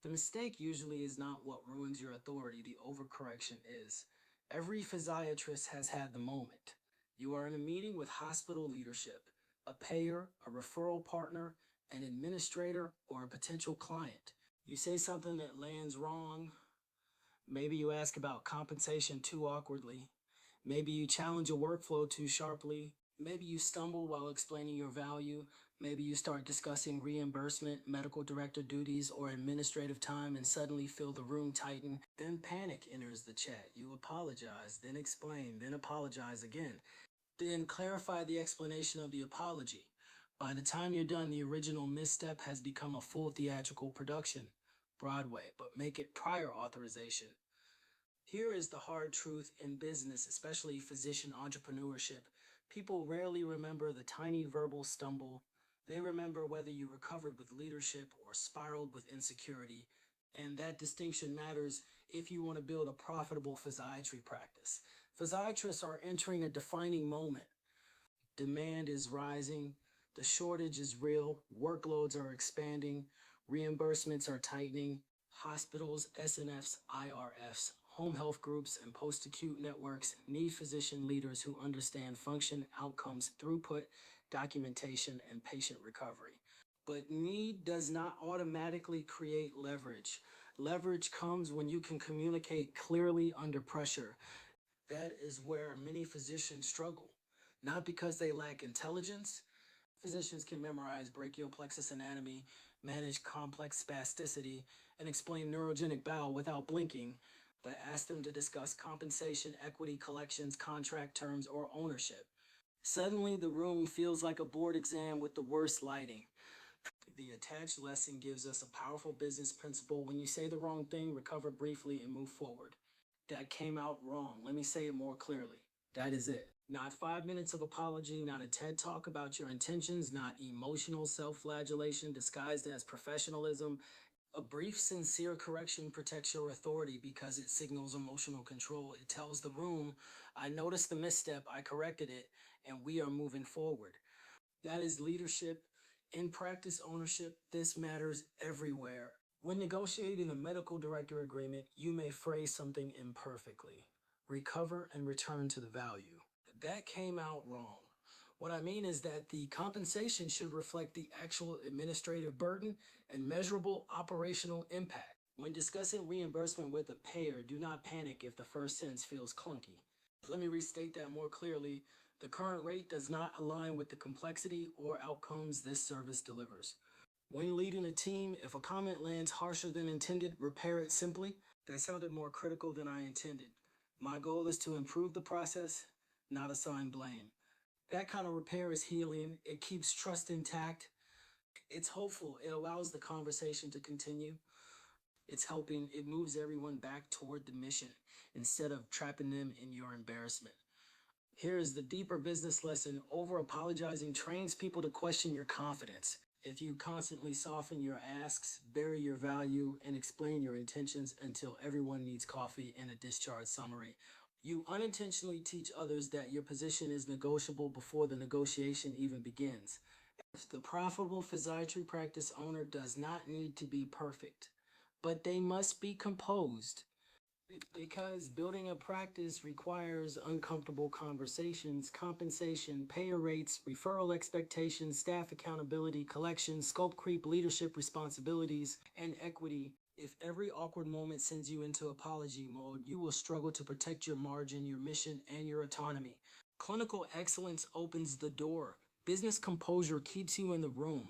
The mistake usually is not what ruins your authority, the overcorrection is. Every physiatrist has had the moment. You are in a meeting with hospital leadership, a payer, a referral partner, an administrator, or a potential client. You say something that lands wrong. Maybe you ask about compensation too awkwardly. Maybe you challenge a workflow too sharply. Maybe you stumble while explaining your value. Maybe you start discussing reimbursement, medical director duties, or administrative time and suddenly feel the room tighten. Then panic enters the chat. You apologize, then explain, then apologize again. Then clarify the explanation of the apology. By the time you're done, the original misstep has become a full theatrical production. Broadway, but make it prior authorization. Here is the hard truth in business, especially physician entrepreneurship. People rarely remember the tiny verbal stumble. They remember whether you recovered with leadership or spiraled with insecurity. And that distinction matters if you want to build a profitable physiatry practice. Physiatrists are entering a defining moment. Demand is rising, the shortage is real, workloads are expanding, reimbursements are tightening, hospitals, SNFs, IRFs, home health groups, and post-acute networks need physician leaders who understand function, outcomes, throughput, documentation, and patient recovery. But need does not automatically create leverage. Leverage comes when you can communicate clearly under pressure. That is where many physicians struggle. Not because they lack intelligence. Physicians can memorize brachial plexus anatomy, manage complex spasticity, and explain neurogenic bowel without blinking, but ask them to discuss compensation, equity, collections, contract terms, or ownership. Suddenly, the room feels like a board exam with the worst lighting. The attached lesson gives us a powerful business principle. When you say the wrong thing, recover briefly and move forward. That came out wrong. Let me say it more clearly. That is it. Not 5 minutes of apology, not a TED talk about your intentions, not emotional self-flagellation disguised as professionalism. A brief, sincere correction protects your authority because it signals emotional control. It tells the room, I noticed the misstep, I corrected it, and we are moving forward. That is leadership. In practice ownership, this matters everywhere. When negotiating a medical director agreement, you may phrase something imperfectly. Recover and return to the value. That came out wrong. What I mean is that the compensation should reflect the actual administrative burden and measurable operational impact. When discussing reimbursement with a payer, do not panic if the first sentence feels clunky. Let me restate that more clearly. The current rate does not align with the complexity or outcomes this service delivers. When leading a team, if a comment lands harsher than intended, repair it simply. That sounded more critical than I intended. My goal is to improve the process, not assign blame. That kind of repair is healing. It keeps trust intact. It's hopeful. It allows the conversation to continue. It's helping. It moves everyone back toward the mission instead of trapping them in your embarrassment. Here is the deeper business lesson. Over-apologizing trains people to question your confidence. If you constantly soften your asks, bury your value, and explain your intentions until everyone needs coffee and a discharge summary, you unintentionally teach others that your position is negotiable before the negotiation even begins. The profitable physiatry practice owner does not need to be perfect, but they must be composed. Because building a practice requires uncomfortable conversations, compensation, payer rates, referral expectations, staff accountability, collections, scope creep, leadership responsibilities, and equity. If every awkward moment sends you into apology mode, you will struggle to protect your margin, your mission, and your autonomy. Clinical excellence opens the door. Business composure keeps you in the room.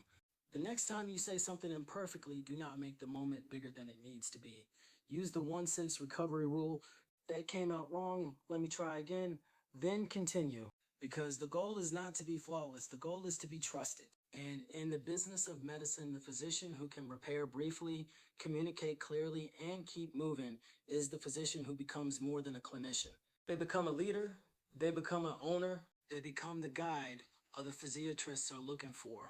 The next time you say something imperfectly, do not make the moment bigger than it needs to be. Use the 1 sentence recovery rule. That came out wrong. Let me try again. Then continue. Because the goal is not to be flawless. The goal is to be trusted. And in the business of medicine, the physician who can repair briefly, communicate clearly, and keep moving is the physician who becomes more than a clinician. They become a leader. They become an owner. They become the guide other physiatrists are looking for.